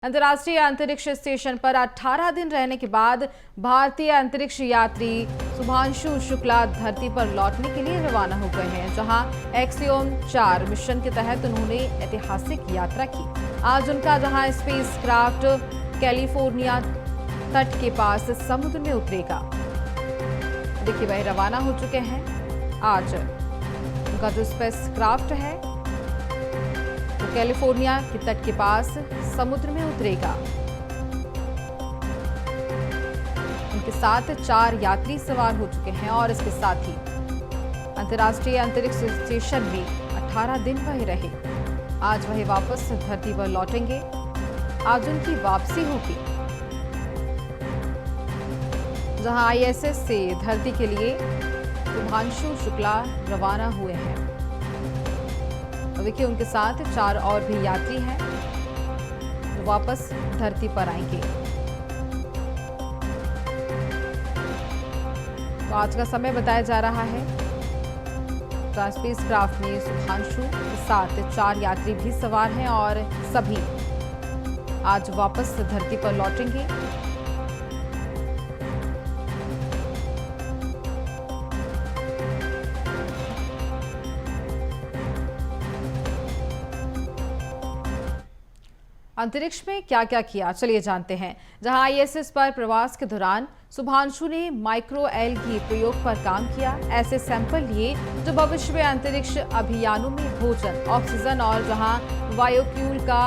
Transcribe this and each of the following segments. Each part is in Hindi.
अंतर्राष्ट्रीय अंतरिक्ष स्टेशन पर 18 दिन रहने के बाद भारतीय अंतरिक्ष यात्री शुभांशु शुक्ला धरती पर लौटने के लिए रवाना हो गए हैं, जहां एक्सियोम 4 मिशन के तहत उन्होंने ऐतिहासिक यात्रा की। आज उनका जहां स्पेसक्राफ्ट कैलिफोर्निया तट के पास समुद्र में उतरेगा। देखिए, वह रवाना हो चुके हैं। आज उनका जो स्पेसक्राफ्ट है वो कैलिफोर्निया के तट के पास समुद्र में उतरेगा। उनके साथ 4 यात्री सवार हो चुके हैं और इसके साथ ही अंतर्राष्ट्रीय अंतरिक्ष स्टेशन में 18 दिन वह रहे। आज वह वापस धरती पर लौटेंगे। आज उनकी वापसी होगी, जहां आईएसएस से धरती के लिए शुभांशु शुक्ला रवाना हुए हैं। देखिए, उनके साथ 4 और भी यात्री हैं जो वापस धरती पर आएंगे। तो आज का समय बताया जा रहा है। स्पेसक्राफ्ट में शुभांशु के साथ 4 यात्री भी सवार हैं और सभी आज वापस धरती पर लौटेंगे। अंतरिक्ष में क्या क्या किया, चलिए जानते हैं। जहां आईएसएस पर प्रवास के दौरान शुभांशु ने माइक्रो एल्गी प्रयोग पर काम किया। ऐसे सैंपल लिए जो भविष्य में अंतरिक्ष अभियानों में भोजन, ऑक्सीजन और जहां बायोफ्यूल का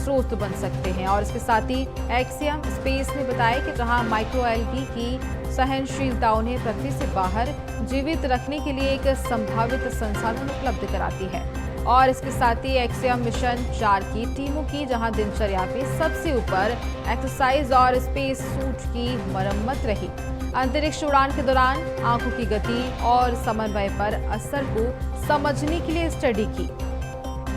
स्रोत बन सकते हैं। और इसके साथ ही एक्सियम स्पेस ने बताया कि जहां माइक्रो एल्गी की सहनशीलता उन्हें पृथ्वी से बाहर जीवित रखने के लिए एक संभावित संसाधन उपलब्ध कराती है। और इसके साथ ही एक्सियम मिशन 4 की टीमों की जहां दिनचर्या में सबसे ऊपर एक्सरसाइज और स्पेस सूट की मरम्मत रही। अंतरिक्ष उड़ान के दौरान आंखों की गति और समन्वय पर असर को समझने के लिए स्टडी की।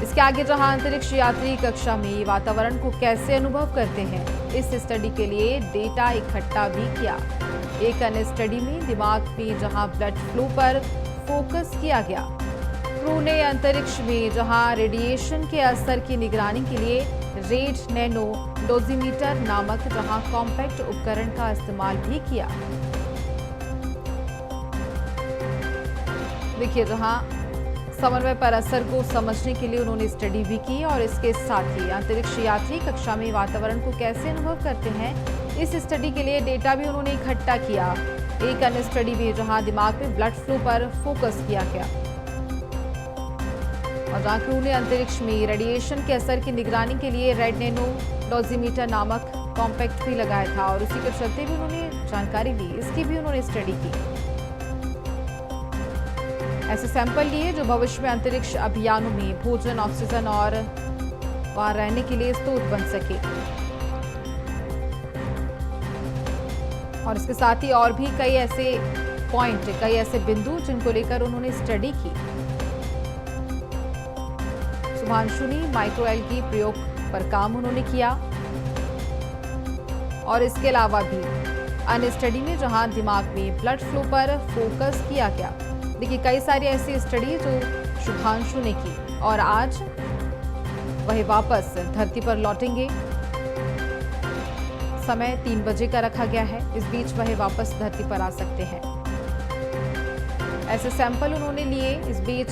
इसके आगे जहां अंतरिक्ष यात्री कक्षा में वातावरण को कैसे अनुभव करते हैं, इस स्टडी के लिए डेटा इकट्ठा भी किया। एक अन्य स्टडी में दिमाग में जहां ब्लड फ्लो पर फोकस किया गया। क्रू ने अंतरिक्ष में जहां रेडिएशन के असर की निगरानी के लिए रेड नैनो डोजीमीटर नामक जहां कॉम्पैक्ट उपकरण का इस्तेमाल भी किया। देखिए, जहां समन्वय पर असर को समझने के लिए उन्होंने स्टडी भी की। और इसके साथ ही अंतरिक्ष यात्री कक्षा में वातावरण को कैसे अनुभव करते हैं, इस स्टडी के लिए डेटा भी उन्होंने इकट्ठा किया। एक अन्य स्टडी भी जहां दिमाग में ब्लड फ्लो पर फोकस किया गया और जहां क्रू ने अंतरिक्ष में रेडिएशन के असर की निगरानी के लिए रेड नैनो डोजीमीटर नामक कॉम्पैक्ट भी लगाया था। और उसी के चलते भी उन्होंने जानकारी ली, इसकी भी उन्होंने स्टडी की। ऐसे सैंपल लिए जो भविष्य में अंतरिक्ष अभियानों में भोजन, ऑक्सीजन और वहां रहने के लिए स्रोत बन सके। और इसके साथ ही और भी कई ऐसे पॉइंट, कई ऐसे बिंदु जिनको लेकर उन्होंने स्टडी की। शुभांशु ने माइक्रो एल्गी प्रयोग पर काम उन्होंने किया। और इसके अलावा भी अन्य स्टडी में जहां दिमाग में ब्लड फ्लो पर फोकस किया गया। देखिए, कई सारी ऐसी स्टडी जो शुभांशु ने की और आज वह वापस धरती पर लौटेंगे। समय 3 बजे का रखा गया है। इस बीच वह वापस धरती पर आ सकते हैं। ऐसे सैंपल उन्होंने लिए इस बीच,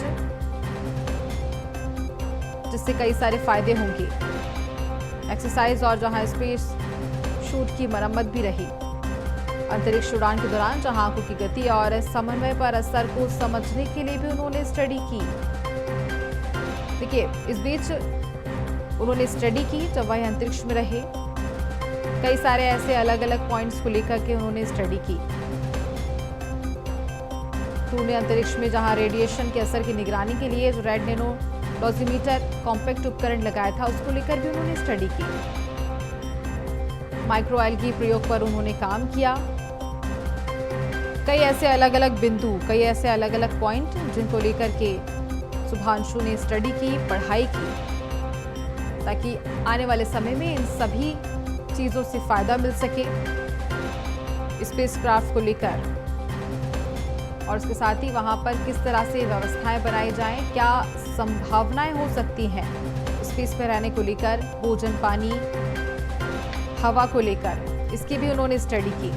जिससे कई सारे फायदे होंगे। एक्सरसाइज और जहां स्पेस शूट की मरम्मत भी रही। अंतरिक्ष उड़ान के दौरान जहां आंखों की गति और समन्वय पर असर को समझने के लिए भी उन्होंने स्टडी की। देखिए, इस बीच उन्होंने स्टडी की जब वह अंतरिक्ष में रहे। कई सारे ऐसे अलग अलग पॉइंट्स को लेकर के उन्होंने स्टडी की। क्रू ने अंतरिक्ष में जहां रेडिएशन के असर की निगरानी के लिए जो रेड नैनो डोजीमीटर कॉम्पैक्ट उपकरण लगाया था, उसको लेकर भी उन्होंने स्टडी की। माइक्रो एल्गी प्रयोग पर उन्होंने काम किया। कई ऐसे अलग अलग बिंदु, कई ऐसे अलग अलग पॉइंट जिनको लेकर के शुभांशु ने स्टडी की, पढ़ाई की, ताकि आने वाले समय में इन सभी चीजों से फायदा मिल सके स्पेसक्राफ्ट को लेकर। और इसके साथ ही वहां पर किस तरह से व्यवस्थाएं बनाई जाएं, क्या संभावनाएं हो सकती हैं स्पेस में रहने को लेकर, भोजन, पानी, हवा को लेकर, इसकी भी उन्होंने स्टडी की।